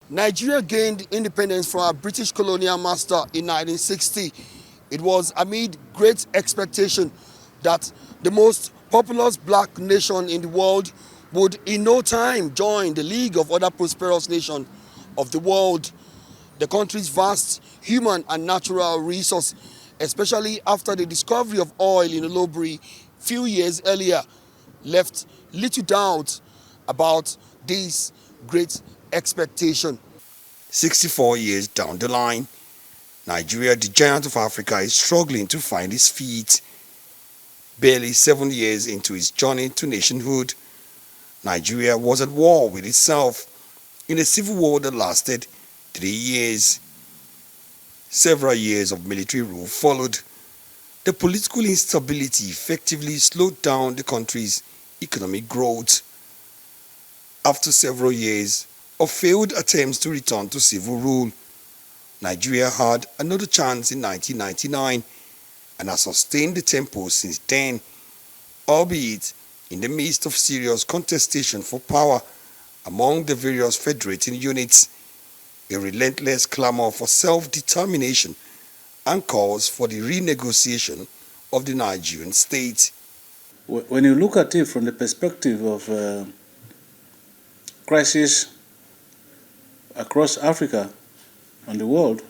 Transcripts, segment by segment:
Nigeria gained independence from our British colonial master in 1960. It was amid great expectation that the most populous black nation in the world would in no time join the league of other prosperous nations of the world. The country's vast human and natural resources, especially after the discovery of oil in Olobri few years earlier, left little doubt about this great expectation. 64 years down the line, Nigeria, the giant of Africa, is struggling to find its feet. Barely 7 years into its journey to nationhood, Nigeria was at war with itself in a civil war that lasted 3 years. Several years of military rule followed. The political instability effectively slowed down the country's economic growth. After several years of failed attempts to return to civil rule, Nigeria had another chance in 1999 and has sustained the tempo since then, albeit in the midst of serious contestation for power among the various federating units, a relentless clamor for self-determination and calls for the renegotiation of the Nigerian state. When you look at it from the perspective of crisis across Africa and the world,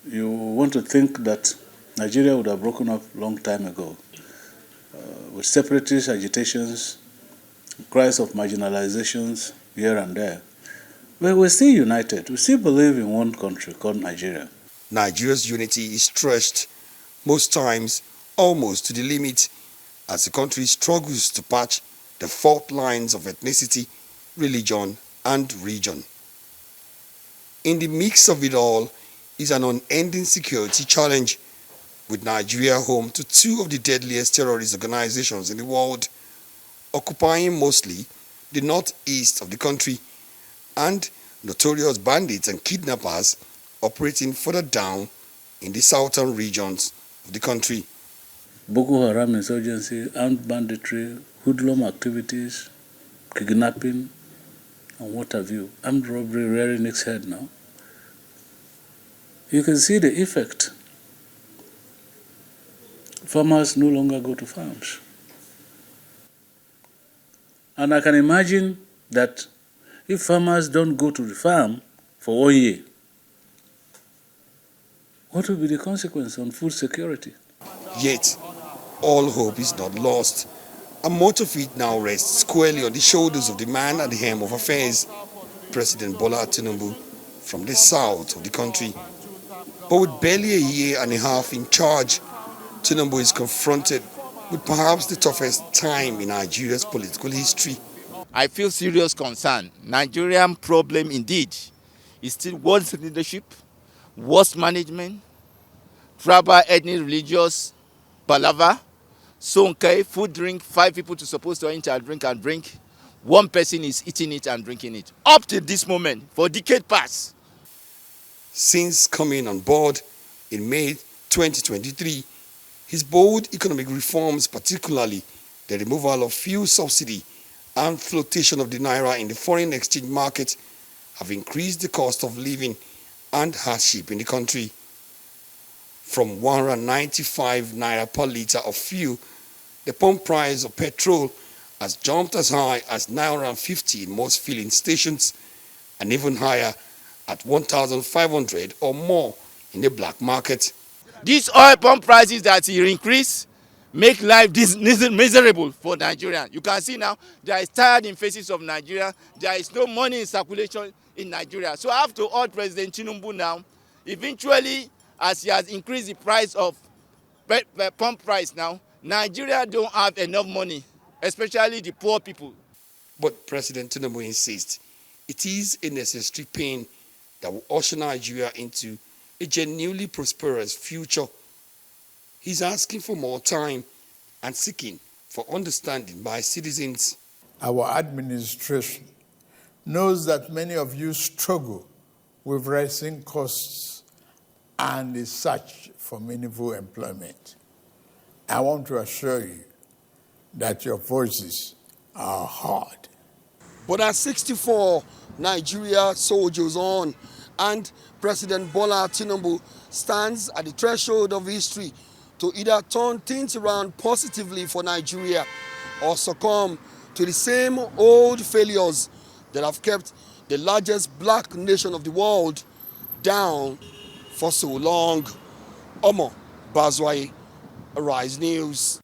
you want to think that Nigeria would have broken up a long time ago. With separatist agitations, cries of marginalizations here and there. But we're still united. We still believe in one country called Nigeria. Nigeria's unity is stretched, most times almost to the limit, as the country struggles to patch the fault lines of ethnicity, religion, and region. In the mix of it all is an unending security challenge, with Nigeria home to two of the deadliest terrorist organizations in the world, occupying mostly the northeast of the country, and notorious bandits and kidnappers operating further down in the southern regions of the country. Boko Haram insurgency, armed banditry, hoodlum activities, kidnapping, and what have you. Armed robbery rearing its head now. You can see the effect. Farmers no longer go to farms. And I can imagine that if farmers don't go to the farm for 1 year, what will be the consequence on food security? Yet, all hope is not lost, and much of it now rests squarely on the shoulders of the man at the helm of affairs, President Bola Tinubu, from the south of the country. But with barely a year and a half in charge, Tinubu is confronted with perhaps the toughest time in Nigeria's political history. I feel serious concern. Nigerian problem indeed is still worse leadership, worse management, tribal, ethnic, religious palaver, sonke, food, drink, 5 people to supposed to enter and drink. One person is eating it and drinking it. Up to this moment, for decade past. Since coming on board in May 2023, his bold economic reforms, particularly the removal of fuel subsidy and flotation of the naira in the foreign exchange market, have increased the cost of living and hardship in the country. From 195 naira per litre of fuel, the pump price of petrol has jumped as high as 950 in most filling stations, and even higher at 1,500 or more in the black market. These oil pump prices that will increase make life miserable for Nigerians. You can see now there is tired in faces of Nigeria. There is no money in circulation in Nigeria. So I have to urge President Tinubu now, eventually, as he has increased the price of pump price now, Nigeria don't have enough money, especially the poor people. But President Tinubu insists it is a necessary pain that will usher Nigeria into a genuinely prosperous future. He's asking for more time and seeking for understanding by citizens. Our administration knows that many of you struggle with rising costs and the search for meaningful employment. I want to assure you that your voices are heard. But at 64, Nigeria soldiers on, and President Bola Tinubu stands at the threshold of history to either turn things around positively for Nigeria or succumb to the same old failures that have kept the largest black nation of the world down for so long. Omo Bazwai, Arise News.